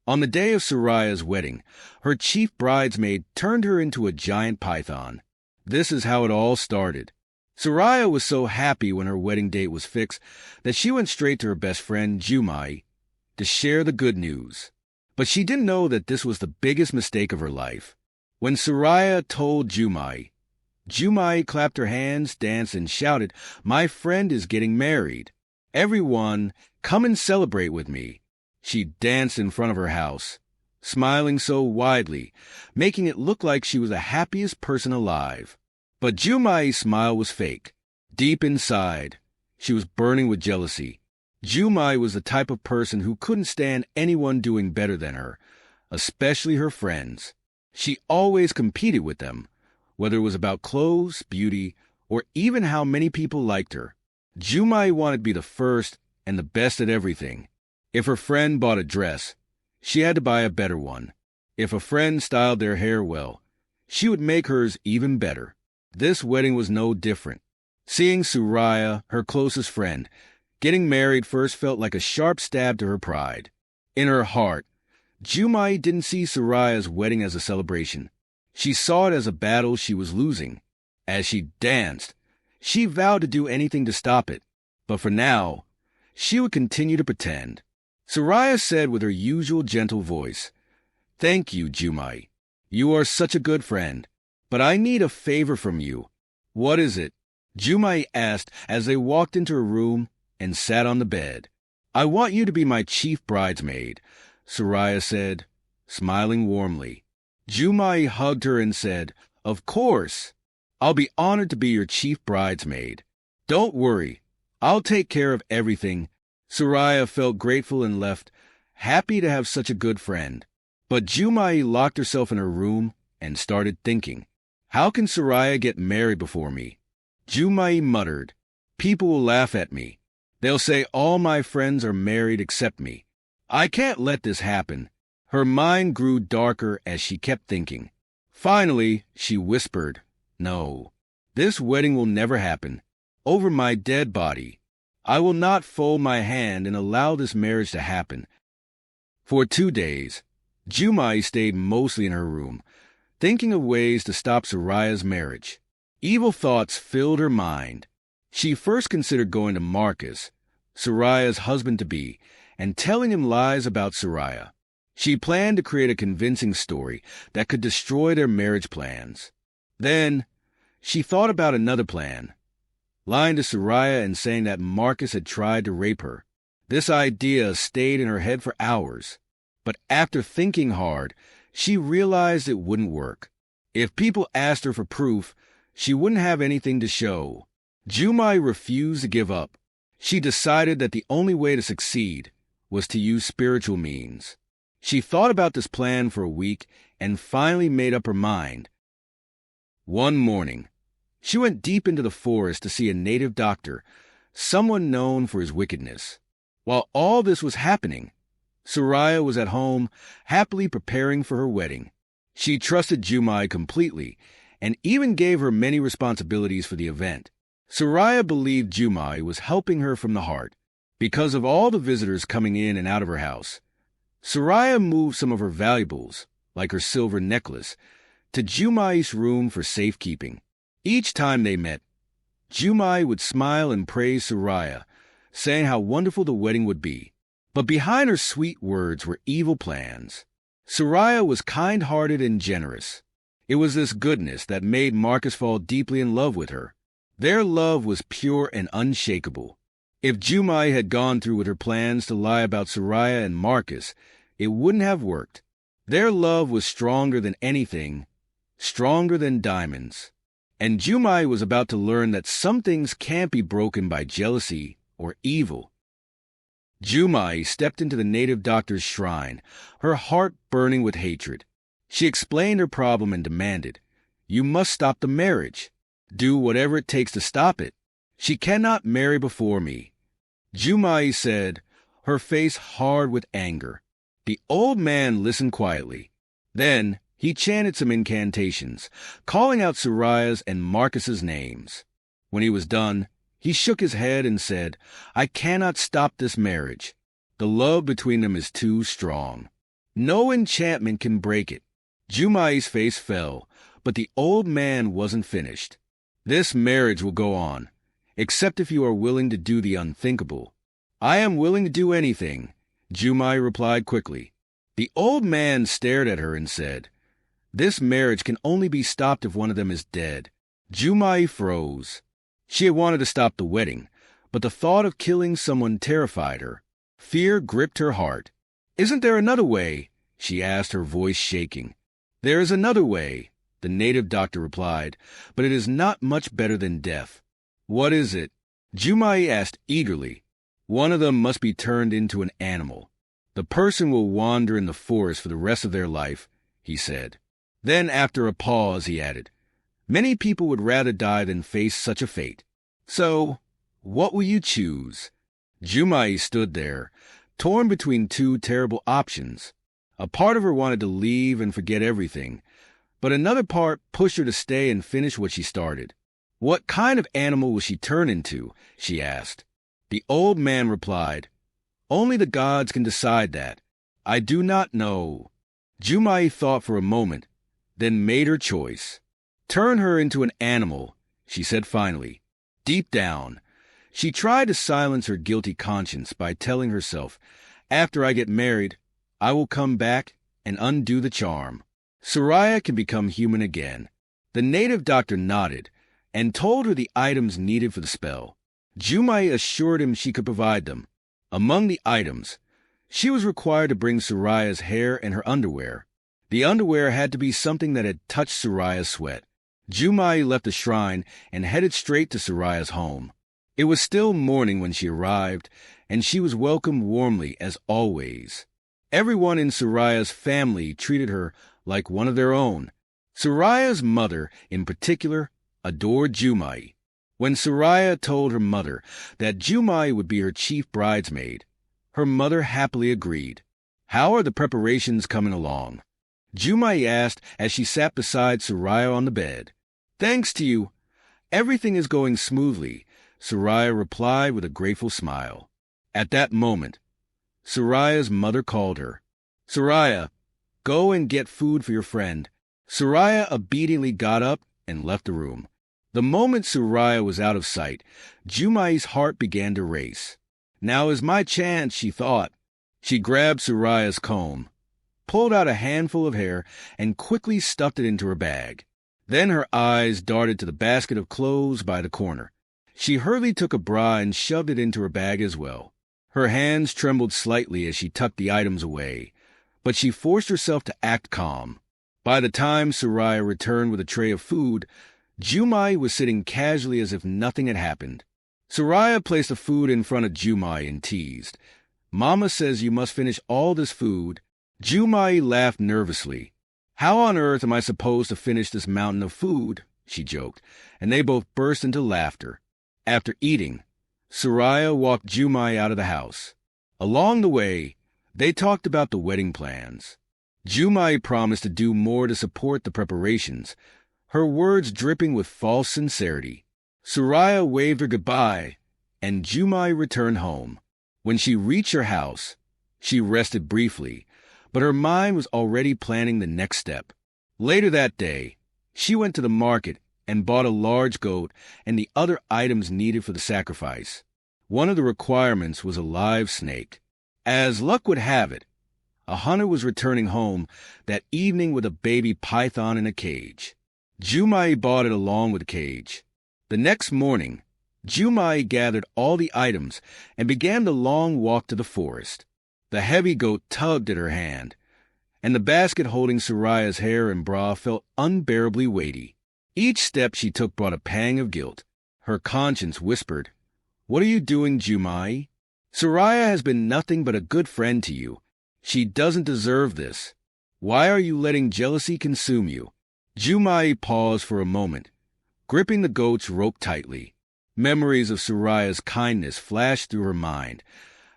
On the day of Suraya's wedding, her chief bridesmaid turned her into a giant python. This is how it all started. Suraya was so happy when her wedding date was fixed that she went straight to her best friend, Jumai, to share the good news. But she didn't know that this was the biggest mistake of her life. When Suraya told Jumai, Jumai clapped her hands, danced, and shouted, "My friend is getting married. Everyone, come and celebrate with me." She danced in front of her house, smiling so widely, making it look like she was the happiest person alive. But Jumai's smile was fake. Deep inside, she was burning with jealousy. Jumai was the type of person who couldn't stand anyone doing better than her, especially her friends. She always competed with them, whether it was about clothes, beauty, or even how many people liked her. Jumai wanted to be the first and the best at everything. If her friend bought a dress, she had to buy a better one. If a friend styled their hair well, she would make hers even better. This wedding was no different. Seeing Suraya, her closest friend, getting married first felt like a sharp stab to her pride. In her heart, Jumai didn't see Suraya's wedding as a celebration. She saw it as a battle she was losing. As she danced, she vowed to do anything to stop it. But for now, she would continue to pretend. Suraya said with her usual gentle voice, "Thank you, Jumai. You are such a good friend. But I need a favor from you." "What is it?" Jumai asked as they walked into her room and sat on the bed. "I want you to be my chief bridesmaid," Suraya said, smiling warmly. Jumai hugged her and said, "Of course. I'll be honored to be your chief bridesmaid. Don't worry. I'll take care of everything." Suraya felt grateful and left, happy to have such a good friend. But Jumai locked herself in her room and started thinking, "How can Suraya get married before me?" Jumai muttered, "People will laugh at me. They'll say all my friends are married except me. I can't let this happen." Her mind grew darker as she kept thinking. Finally, she whispered, "No, this wedding will never happen. Over my dead body, I will not fold my hand and allow this marriage to happen." For 2 days, Jumai stayed mostly in her room, thinking of ways to stop Suraya's marriage. Evil thoughts filled her mind. She first considered going to Markus, Suraya's husband-to-be, and telling him lies about Suraya. She planned to create a convincing story that could destroy their marriage plans. Then, she thought about another plan, lying to Suraya and saying that Markus had tried to rape her. This idea stayed in her head for hours, but after thinking hard, she realized it wouldn't work. If people asked her for proof, she wouldn't have anything to show. Jumai refused to give up. She decided that the only way to succeed was to use spiritual means. She thought about this plan for a week and finally made up her mind. One morning, she went deep into the forest to see a native doctor, someone known for his wickedness. While all this was happening, Suraya was at home, happily preparing for her wedding. She trusted Jumai completely and even gave her many responsibilities for the event. Suraya believed Jumai was helping her from the heart. Because of all the visitors coming in and out of her house, Suraya moved some of her valuables, like her silver necklace, to Jumai's room for safekeeping. Each time they met, Jumai would smile and praise Suraya, saying how wonderful the wedding would be. But behind her sweet words were evil plans. Suraya was kind-hearted and generous. It was this goodness that made Markus fall deeply in love with her. Their love was pure and unshakable. If Jumai had gone through with her plans to lie about Suraya and Markus, it wouldn't have worked. Their love was stronger than anything, stronger than diamonds. And Jumai was about to learn that some things can't be broken by jealousy or evil. Jumai stepped into the native doctor's shrine, her heart burning with hatred. She explained her problem and demanded, "You must stop the marriage. Do whatever it takes to stop it. She cannot marry before me." Jumai said, her face hard with anger. The old man listened quietly. Then he chanted some incantations, calling out Suraya's and Markus's names. When he was done, he shook his head and said, "I cannot stop this marriage. The love between them is too strong." No enchantment can break it. Jumai's face fell, but the old man wasn't finished. This marriage will go on, except if you are willing to do the unthinkable. I am willing to do anything, Jumai replied quickly. The old man stared at her and said, This marriage can only be stopped if one of them is dead. Jumai froze. She had wanted to stop the wedding, but the thought of killing someone terrified her. Fear gripped her heart. Isn't there another way? She asked, her voice shaking. There is another way, the native doctor replied, but it is not much better than death. What is it? Jumai asked eagerly. One of them must be turned into an animal. The person will wander in the forest for the rest of their life, he said. Then, after a pause, he added, Many people would rather die than face such a fate. So, what will you choose? Jumai stood there, torn between two terrible options. A part of her wanted to leave and forget everything, but another part pushed her to stay and finish what she started. What kind of animal will she turn into? She asked. The old man replied, Only the gods can decide that. I do not know. Jumai thought for a moment, then made her choice. Turn her into an animal, she said finally. Deep down, she tried to silence her guilty conscience by telling herself, After I get married, I will come back and undo the charm. Suraya can become human again. The native doctor nodded and told her the items needed for the spell. Jumai assured him she could provide them. Among the items, she was required to bring Suraya's hair and her underwear. The underwear had to be something that had touched Suraya's sweat. Jumai left the shrine and headed straight to Suraya's home. It was still morning when she arrived, and she was welcomed warmly as always. Everyone in Suraya's family treated her like one of their own. Suraya's mother, in particular, adored Jumai. When Suraya told her mother that Jumai would be her chief bridesmaid, her mother happily agreed. How are the preparations coming along? Jumai asked as she sat beside Suraya on the bed. Thanks to you, everything is going smoothly, Suraya replied with a grateful smile. At that moment, Suraya's mother called her. Suraya, go and get food for your friend. Suraya obediently got up and left the room. The moment Suraya was out of sight, Jumai's heart began to race. Now is my chance, she thought. She grabbed Suraya's comb, pulled out a handful of hair, and quickly stuffed it into her bag. Then her eyes darted to the basket of clothes by the corner. She hurriedly took a bra and shoved it into her bag as well. Her hands trembled slightly as she tucked the items away, but she forced herself to act calm. By the time Suraya returned with a tray of food, Jumai was sitting casually as if nothing had happened. Suraya placed the food in front of Jumai and teased, Mama says you must finish all this food. Jumai laughed nervously. How on earth am I supposed to finish this mountain of food? She joked, and they both burst into laughter. After eating, Suraya walked Jumai out of the house. Along the way, they talked about the wedding plans. Jumai promised to do more to support the preparations, her words dripping with false sincerity. Suraya waved her goodbye, and Jumai returned home. When she reached her house, she rested briefly, but her mind was already planning the next step. Later that day, she went to the market and bought a large goat and the other items needed for the sacrifice. One of the requirements was a live snake. As luck would have it, a hunter was returning home that evening with a baby python in a cage. Jumai bought it along with the cage. The next morning, Jumai gathered all the items and began the long walk to the forest. The heavy goat tugged at her hand, and the basket holding Suraya's hair and bra felt unbearably weighty. Each step she took brought a pang of guilt. Her conscience whispered, What are you doing, Jumai? Suraya has been nothing but a good friend to you. She doesn't deserve this. Why are you letting jealousy consume you? Jumai paused for a moment, gripping the goat's rope tightly. Memories of Suraya's kindness flashed through her mind.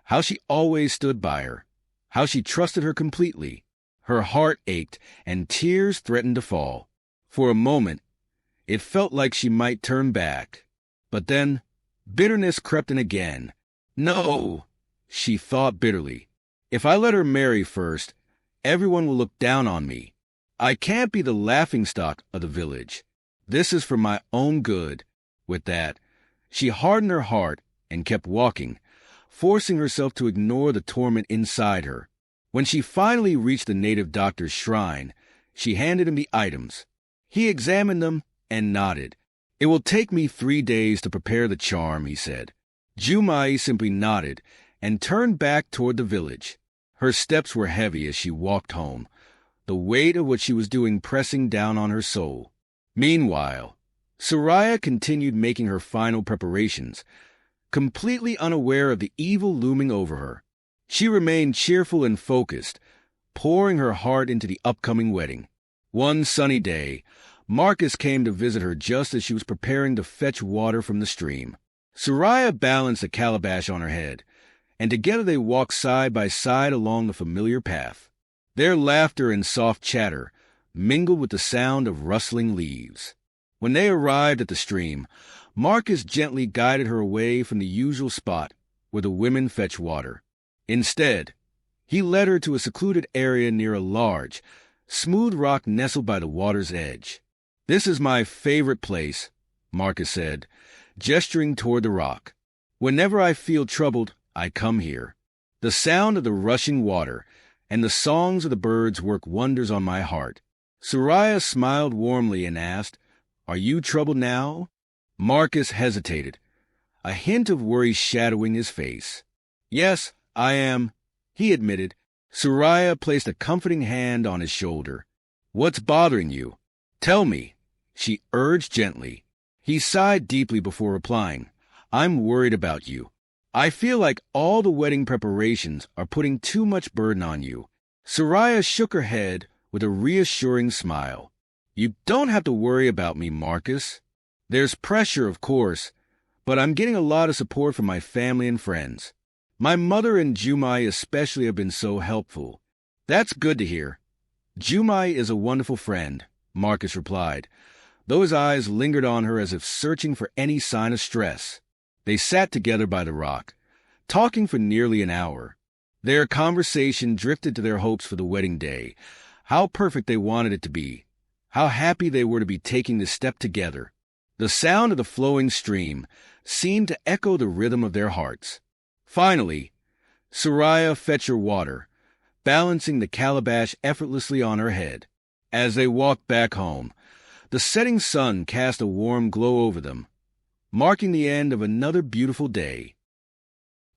How she always stood by her. How she trusted her completely. Her heart ached, and tears threatened to fall. For a moment, it felt like she might turn back. But then, bitterness crept in again. No, she thought bitterly. If I let her marry first, everyone will look down on me. I can't be the laughingstock of the village. This is for my own good." With that, she hardened her heart and kept walking, forcing herself to ignore the torment inside her. When she finally reached the native doctor's shrine, she handed him the items. He examined them and nodded. "It will take me 3 days to prepare the charm," he said. Jumai simply nodded and turned back toward the village. Her steps were heavy as she walked home, the weight of what she was doing pressing down on her soul. Meanwhile, Suraya continued making her final preparations, completely unaware of the evil looming over her. She remained cheerful and focused, pouring her heart into the upcoming wedding. One sunny day, Markus came to visit her just as she was preparing to fetch water from the stream. Suraya balanced a calabash on her head, and together they walked side by side along the familiar path. Their laughter and soft chatter mingled with the sound of rustling leaves. When they arrived at the stream, Markus gently guided her away from the usual spot where the women fetch water. Instead, he led her to a secluded area near a large, smooth rock nestled by the water's edge. "This is my favorite place," Markus said, gesturing toward the rock. "Whenever I feel troubled, I come here. The sound of the rushing water and the songs of the birds work wonders on my heart." Suraya smiled warmly and asked, "Are you troubled now?" Markus hesitated, a hint of worry shadowing his face. "Yes, I am," he admitted. Suraya placed a comforting hand on his shoulder. "What's bothering you? Tell me," she urged gently. He sighed deeply before replying, "I'm worried about you. I feel like all the wedding preparations are putting too much burden on you." Suraya shook her head with a reassuring smile. "You don't have to worry about me, Markus. There's pressure, of course, but I'm getting a lot of support from my family and friends. My mother and Jumai especially have been so helpful." "That's good to hear. Jumai is a wonderful friend," Markus replied, though his eyes lingered on her as if searching for any sign of stress. They sat together by the rock, talking for nearly an hour. Their conversation drifted to their hopes for the wedding day, how perfect they wanted it to be, how happy they were to be taking this step together. The sound of the flowing stream seemed to echo the rhythm of their hearts. Finally, Suraya fetched her water, balancing the calabash effortlessly on her head. As they walked back home, the setting sun cast a warm glow over them, marking the end of another beautiful day.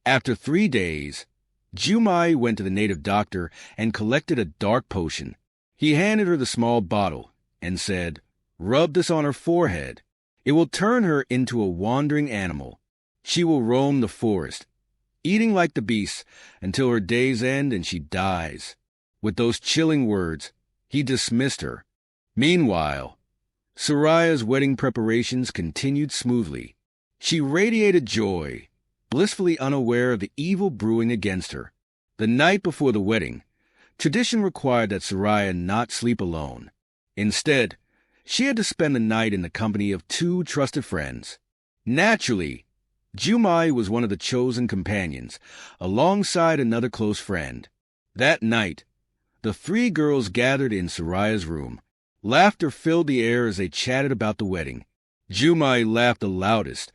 After 3 days, Jumai went to the native doctor and collected a dark potion. He handed her the small bottle and said, "Rub this on her forehead. It will turn her into a wandering animal. She will roam the forest, eating like the beasts until her days end and she dies." With those chilling words, he dismissed her. Meanwhile, Suraya's wedding preparations continued smoothly. She radiated joy, blissfully unaware of the evil brewing against her. The night before the wedding, tradition required that Suraya not sleep alone. Instead, she had to spend the night in the company of 2 trusted friends. Naturally, Jumai was one of the chosen companions, alongside another close friend. That night, the 3 girls gathered in Suraya's room. Laughter filled the air as they chatted about the wedding. Jumai laughed the loudest,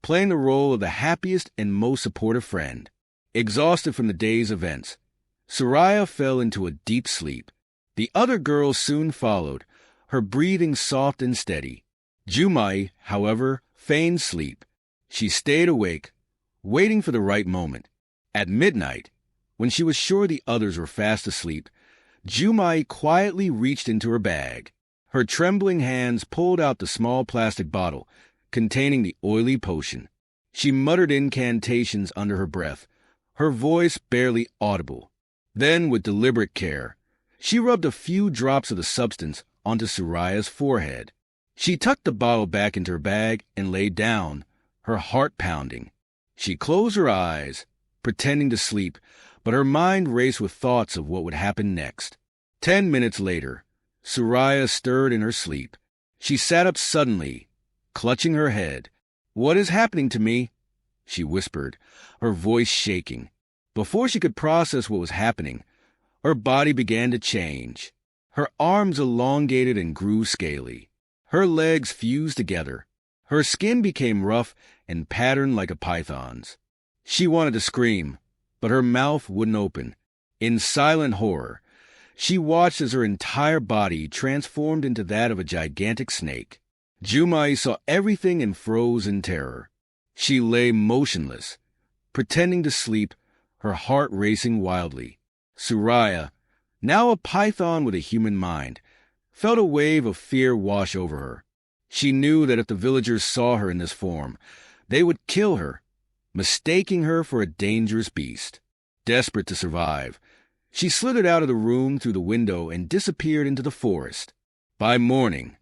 playing the role of the happiest and most supportive friend. Exhausted from the day's events, Suraya fell into a deep sleep. The other girls soon followed, her breathing soft and steady. Jumai, however, feigned sleep. She stayed awake, waiting for the right moment. At midnight, when she was sure the others were fast asleep, Jumai quietly reached into her bag. Her trembling hands pulled out the small plastic bottle containing the oily potion. She muttered incantations under her breath, her voice barely audible. Then, with deliberate care, she rubbed a few drops of the substance onto Suraya's forehead. She tucked the bottle back into her bag and lay down, her heart pounding. She closed her eyes, pretending to sleep, but her mind raced with thoughts of what would happen next. 10 minutes later, Suraya stirred in her sleep. She sat up suddenly, clutching her head. "What is happening to me?" she whispered, her voice shaking. Before she could process what was happening, Her body began to change. Her arms elongated and grew scaly. Her legs fused together. Her skin became rough and patterned like a python's. She wanted to scream, but her mouth wouldn't open. In silent horror, she watched as her entire body transformed into that of a gigantic snake. Jumai saw everything and froze in terror. She lay motionless, pretending to sleep, her heart racing wildly. Suraya, now a python with a human mind, felt a wave of fear wash over her. She knew that if the villagers saw her in this form, they would kill her, mistaking her for a dangerous beast. Desperate to survive, she slithered out of the room through the window and disappeared into the forest. By morning,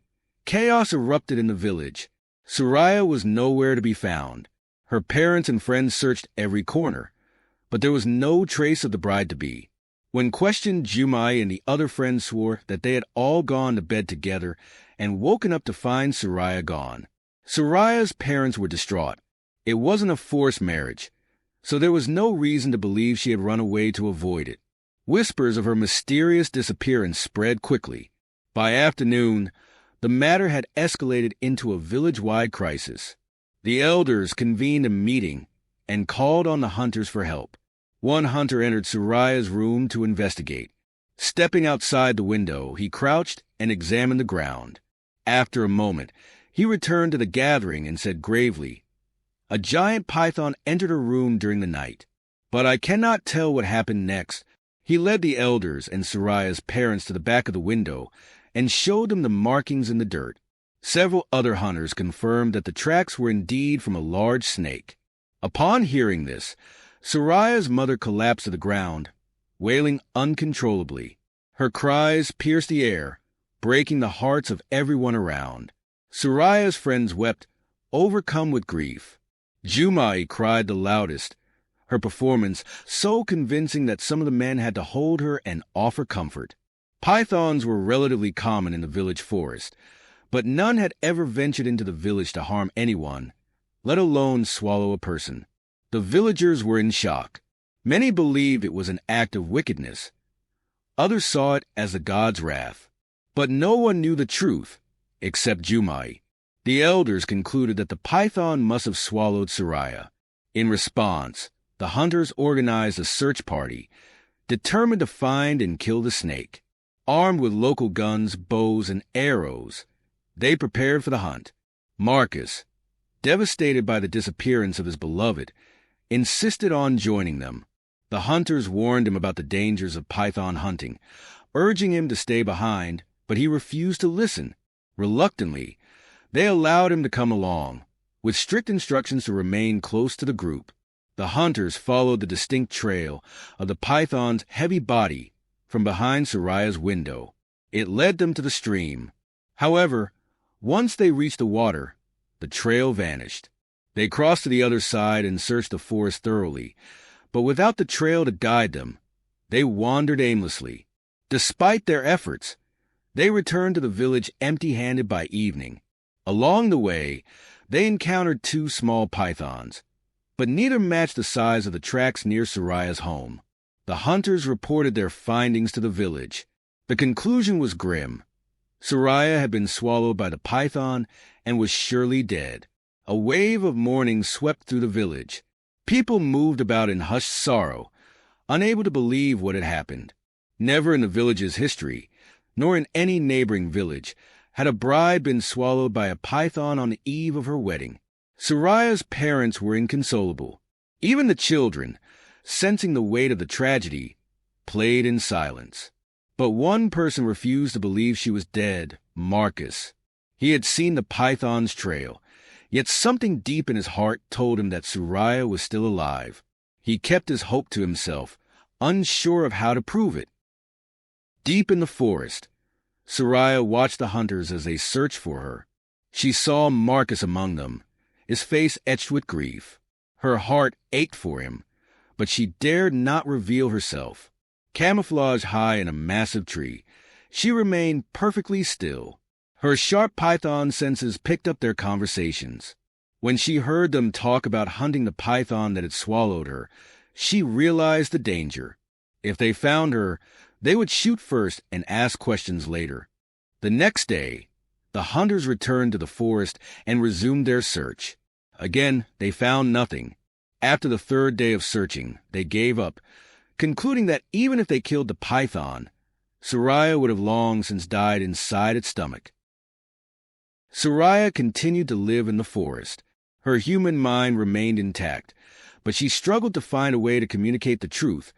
chaos erupted in the village. Suraya was nowhere to be found. Her parents and friends searched every corner, but there was no trace of the bride-to-be. When questioned, Jumai and the other friends swore that they had all gone to bed together and woken up to find Suraya gone. Suraya's parents were distraught. It wasn't a forced marriage, so there was no reason to believe she had run away to avoid it. Whispers of her mysterious disappearance spread quickly. By afternoon, the matter had escalated into a village-wide crisis. The elders convened a meeting and called on the hunters for help. One hunter entered Suraya's room to investigate. Stepping outside the window, he crouched and examined the ground. After a moment, he returned to the gathering and said gravely, "A giant python entered her room during the night, but I cannot tell what happened next." He led the elders and Suraya's parents to the back of the window and showed them the markings in the dirt. Several other hunters confirmed that the tracks were indeed from a large snake. Upon hearing this, Suraya's mother collapsed to the ground, wailing uncontrollably. Her cries pierced the air, breaking the hearts of everyone around. Suraya's friends wept, overcome with grief. Jumai cried the loudest, her performance so convincing that some of the men had to hold her and offer comfort. Pythons were relatively common in the village forest, but none had ever ventured into the village to harm anyone, let alone swallow a person. The villagers were in shock. Many believed it was an act of wickedness. Others saw it as the god's wrath. But no one knew the truth, except Jumai. The elders concluded that the python must have swallowed Suraya. In response, the hunters organized a search party, determined to find and kill the snake. Armed with local guns, bows, and arrows, they prepared for the hunt. Markus, devastated by the disappearance of his beloved, insisted on joining them. The hunters warned him about the dangers of python hunting, urging him to stay behind, but he refused to listen. Reluctantly, they allowed him to come along, with strict instructions to remain close to the group. The hunters followed the distinct trail of the python's heavy body from behind Suraya's window. It led them to the stream. However, once they reached the water, the trail vanished. They crossed to the other side and searched the forest thoroughly, but without the trail to guide them, they wandered aimlessly. Despite their efforts, they returned to the village empty-handed by evening. Along the way, they encountered 2 small pythons, but neither matched the size of the tracks near Suraya's home. The hunters reported their findings to the village. The conclusion was grim. Suraya had been swallowed by the python and was surely dead. A wave of mourning swept through the village. People moved about in hushed sorrow, unable to believe what had happened. Never in the village's history, nor in any neighboring village, had a bride been swallowed by a python on the eve of her wedding. Suraya's parents were inconsolable. Even the children, sensing the weight of the tragedy, played in silence. But one person refused to believe she was dead, Markus. He had seen the python's trail, yet something deep in his heart told him that Suraya was still alive. He kept his hope to himself, unsure of how to prove it. Deep in the forest, Suraya watched the hunters as they searched for her. She saw Markus among them, his face etched with grief. Her heart ached for him, but she dared not reveal herself. Camouflaged high in a massive tree, she remained perfectly still. Her sharp python senses picked up their conversations. When she heard them talk about hunting the python that had swallowed her, she realized the danger. If they found her, They would shoot first and ask questions later. The next day, the hunters returned to the forest and resumed their search. Again, they found nothing. After the third day of searching, they gave up, concluding that even if they killed the python, Suraya would have long since died inside its stomach. Suraya continued to live in the forest. Her human mind remained intact, but she struggled to find a way to communicate the truth.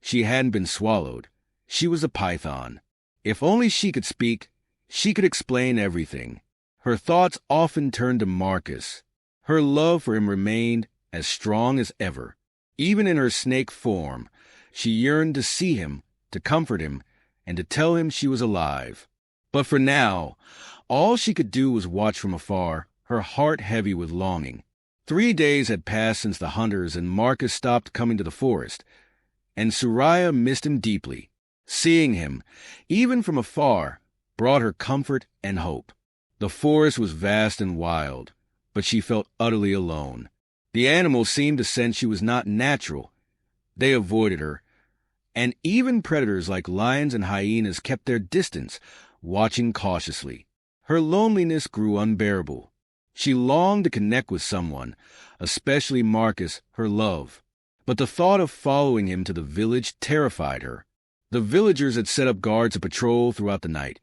She hadn't been swallowed. She was a python. If only she could speak, she could explain everything. Her thoughts often turned to Markus. Her love for him remained as strong as ever. Even in her snake form, she yearned to see him, to comfort him, and to tell him she was alive. But for now, all she could do was watch from afar, her heart heavy with longing. 3 days had passed since the hunters and Markus stopped coming to the forest, and Suraya missed him deeply. Seeing him, even from afar, brought her comfort and hope. The forest was vast and wild, but she felt utterly alone. The animals seemed to sense she was not natural. They avoided her, and even predators like lions and hyenas kept their distance, watching cautiously. Her loneliness grew unbearable. She longed to connect with someone, especially Markus, her love. But the thought of following him to the village terrified her. The villagers had set up guards to patrol throughout the night,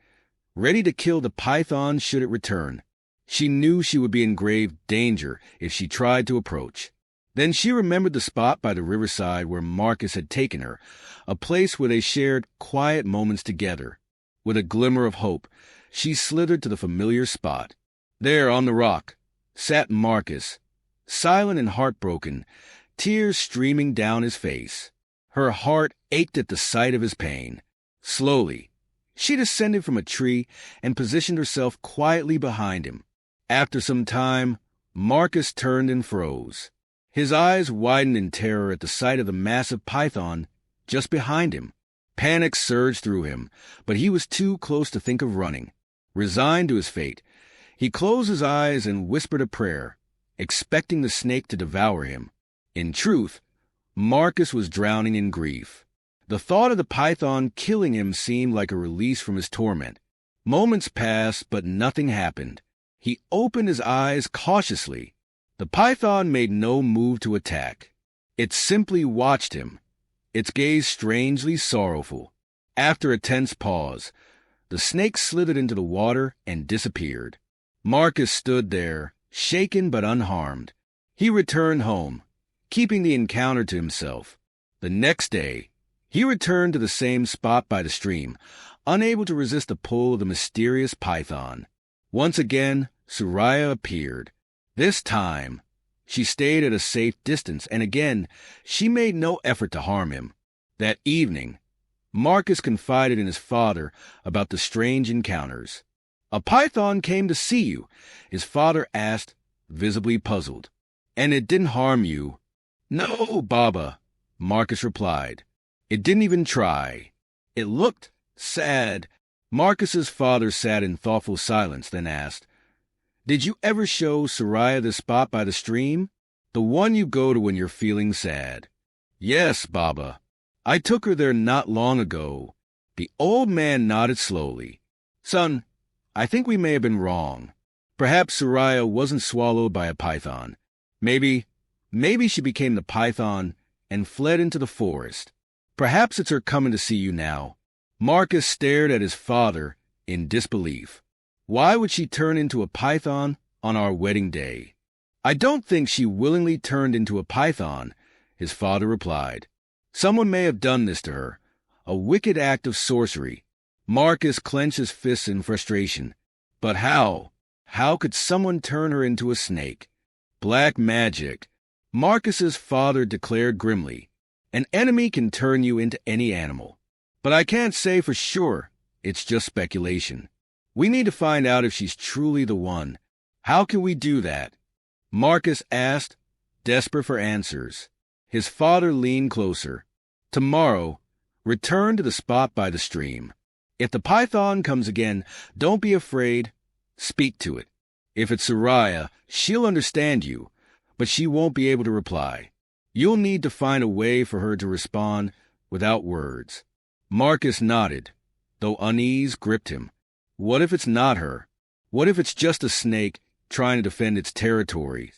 ready to kill the python should it return. She knew she would be in grave danger if she tried to approach. Then she remembered the spot by the riverside where Markus had taken her, a place where they shared quiet moments together. With a glimmer of hope, she slithered to the familiar spot. There on the rock sat Markus, silent and heartbroken, tears streaming down his face. Her heart ached at the sight of his pain. Slowly, she descended from a tree and positioned herself quietly behind him. After some time, Markus turned and froze. His eyes widened in terror at the sight of the massive python just behind him. Panic surged through him, but he was too close to think of running. Resigned to his fate, he closed his eyes and whispered a prayer, expecting the snake to devour him. In truth, Markus was drowning in grief. The thought of the python killing him seemed like a release from his torment. Moments passed, but nothing happened. He opened his eyes cautiously. The python made no move to attack. It simply watched him, its gaze strangely sorrowful. After a tense pause, the snake slithered into the water and disappeared. Markus stood there, shaken but unharmed. He returned home, keeping the encounter to himself. The next day, he returned to the same spot by the stream, unable to resist the pull of the mysterious python. Once again, Suraya appeared. This time, she stayed at a safe distance, and again, she made no effort to harm him. That evening, Markus confided in his father about the strange encounters. "A python came to see you," his father asked, visibly puzzled. "And it didn't harm you?" "No, Baba," Markus replied. "It didn't even try. It looked sad." Markus's father sat in thoughtful silence, then asked, "Did you ever show Suraya the spot by the stream? The one you go to when you're feeling sad?" "Yes, Baba. I took her there not long ago." The old man nodded slowly. "Son, I think we may have been wrong. Perhaps Suraya wasn't swallowed by a python. Maybe she became the python and fled into the forest. Perhaps it's her coming to see you now." Markus stared at his father in disbelief. "Why would she turn into a python on our wedding day?" "I don't think she willingly turned into a python," his father replied. "Someone may have done this to her, a wicked act of sorcery." Markus clenched his fists in frustration. But how? How could someone turn her into a snake? Black magic. Markus's father declared grimly. "An enemy can turn you into any animal. But I can't say for sure. It's just speculation. We need to find out if she's truly the one. How can we do that?" Markus asked, desperate for answers. His father leaned closer. "Tomorrow, return to the spot by the stream. If the python comes again, don't be afraid. Speak to it. If it's Suraya, she'll understand you, but she won't be able to reply. You'll need to find a way for her to respond without words. Marcus nodded, though unease gripped him. What if it's not her? What if it's just a snake trying to defend its territory?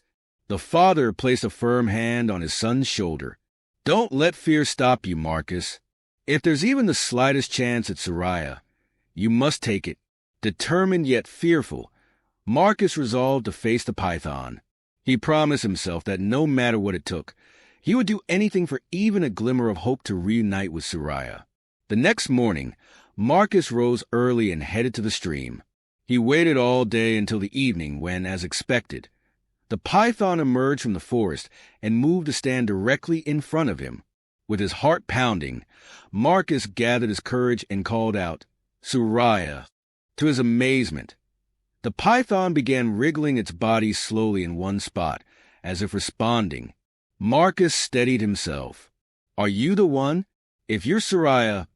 The father placed a firm hand on his son's shoulder. Don't let fear stop you, Marcus. If there's even the slightest chance at Suraya, you must take it. Determined yet fearful, Marcus resolved to face the python. He promised himself that no matter what it took, he would do anything for even a glimmer of hope to reunite with Suraya. The next morning, Marcus rose early and headed to the stream. He waited all day until the evening when, as expected, the python emerged from the forest and moved to stand directly in front of him. With his heart pounding, Marcus gathered his courage and called out, "Suraya." To his amazement, the python began wriggling its body slowly in one spot, as if responding. Marcus steadied himself. "Are you the one? If you're Suraya,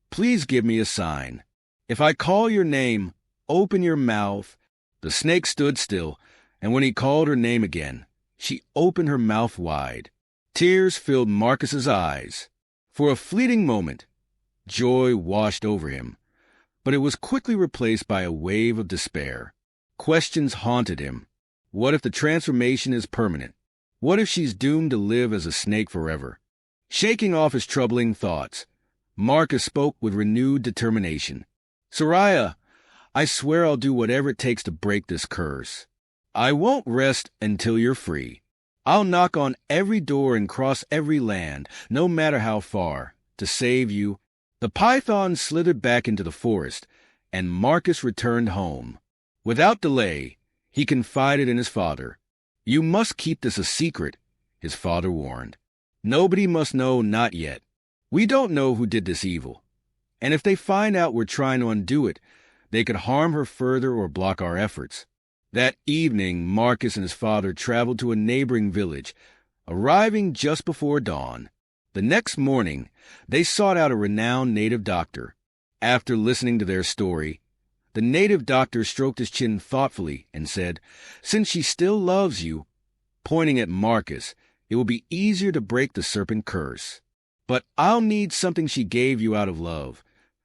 please give me a sign. If I call your name, open your mouth." The snake stood still, and when he called her name again, she opened her mouth wide. Tears filled Marcus's eyes. For a fleeting moment, joy washed over him, but it was quickly replaced by a wave of despair. Questions haunted him. What if the transformation is permanent? What if she's doomed to live as a snake forever? Shaking off his troubling thoughts, Marcus spoke with renewed determination. "Suraya, I swear I'll do whatever it takes to break this curse. I won't rest until you're free. I'll knock on every door and cross every land, no matter how far, to save you." The python slithered back into the forest, and Marcus returned home. Without delay, he confided in his father. "You must keep this a secret," his father warned. "Nobody must know, not yet. We don't know who did this evil, and if they find out we're trying to undo it, they could harm her further or block our efforts." That evening, Marcus and his father traveled to a neighboring village, arriving just before dawn. The next morning, they sought out a renowned native doctor. After listening to their story, the native doctor stroked his chin thoughtfully and said, "Since she still loves you," pointing at Marcus, "it will be easier to break the serpent curse. But I'll need something she gave you out of love,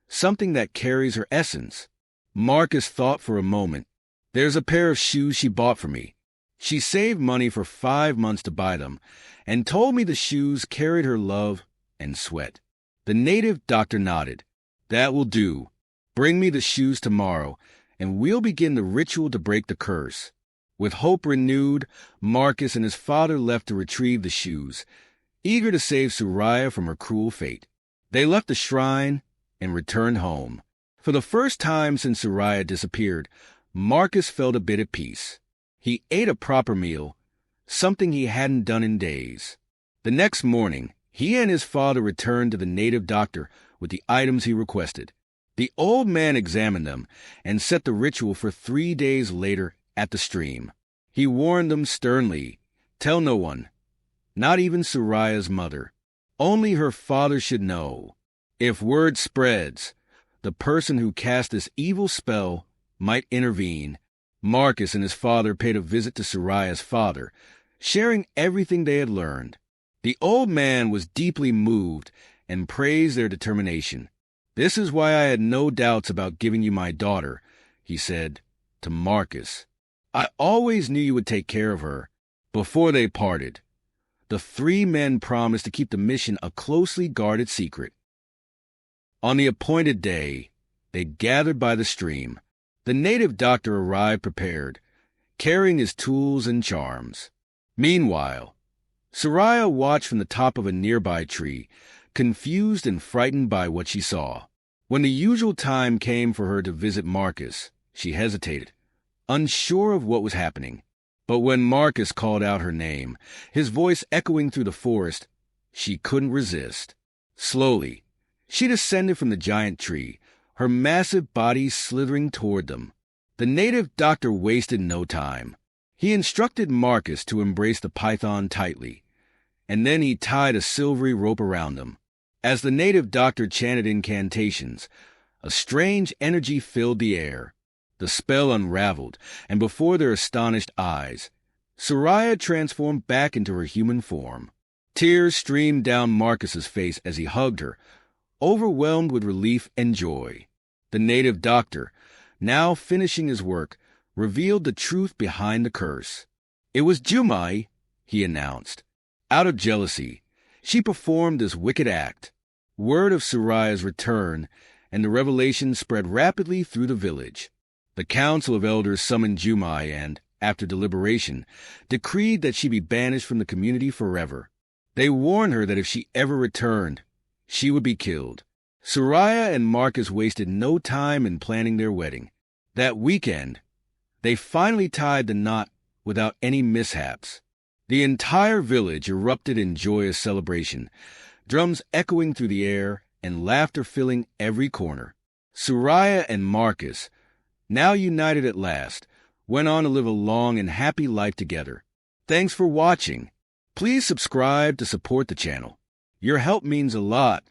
something that carries her essence." Marcus thought for a moment. "There's a pair of shoes she bought for me. She saved money for 5 months to buy them, and told me the shoes carried her love and sweat." The native doctor nodded. "That will do. Bring me the shoes tomorrow, and we'll begin the ritual to break the curse." With hope renewed, Marcus and his father left to retrieve the shoes, eager to save Suraya from her cruel fate. They left the shrine and returned home. For the first time since Suraya disappeared, Marcus felt a bit at peace. He ate a proper meal, something he hadn't done in days. The next morning, he and his father returned to the native doctor with the items he requested. The old man examined them and set the ritual for 3 days later at the stream. He warned them sternly, "Tell no one, not even Suraya's mother. Only her father should know. If word spreads, the person who cast this evil spell might intervene." Marcus and his father paid a visit to Suraya's father, sharing everything they had learned. The old man was deeply moved and praised their determination. "This is why I had no doubts about giving you my daughter," he said to Marcus. "I always knew you would take care of her." Before they parted, the 3 men promised to keep the mission a closely guarded secret. On the appointed day, they gathered by the stream. The native doctor arrived prepared, carrying his tools and charms. Meanwhile, Suraya watched from the top of a nearby tree, confused and frightened by what she saw. When the usual time came for her to visit Marcus, she hesitated, unsure of what was happening. But when Marcus called out her name, his voice echoing through the forest, she couldn't resist. Slowly, she descended from the giant tree, her massive body slithering toward them. The native doctor wasted no time. He instructed Marcus to embrace the python tightly, and then he tied a silvery rope around them. As the native doctor chanted incantations, a strange energy filled the air. The spell unraveled, and before their astonished eyes, Suraya transformed back into her human form. Tears streamed down Marcus's face as he hugged her, overwhelmed with relief and joy. The native doctor, now finishing his work, revealed the truth behind the curse. It was Jumai, he announced. Out of jealousy, she performed this wicked act. Word of Suraya's return and the revelation spread rapidly through the village. The council of elders summoned Jumai and, after deliberation, decreed that she be banished from the community forever. They warned her that if she ever returned, she would be killed. Suraya and Markus wasted no time in planning their wedding. That weekend, they finally tied the knot without any mishaps. The entire village erupted in joyous celebration, drums echoing through the air and laughter filling every corner. Suraya and Markus, now united at last, went on to live a long and happy life together. Thanks for watching. Please subscribe to support the channel. Your help means a lot.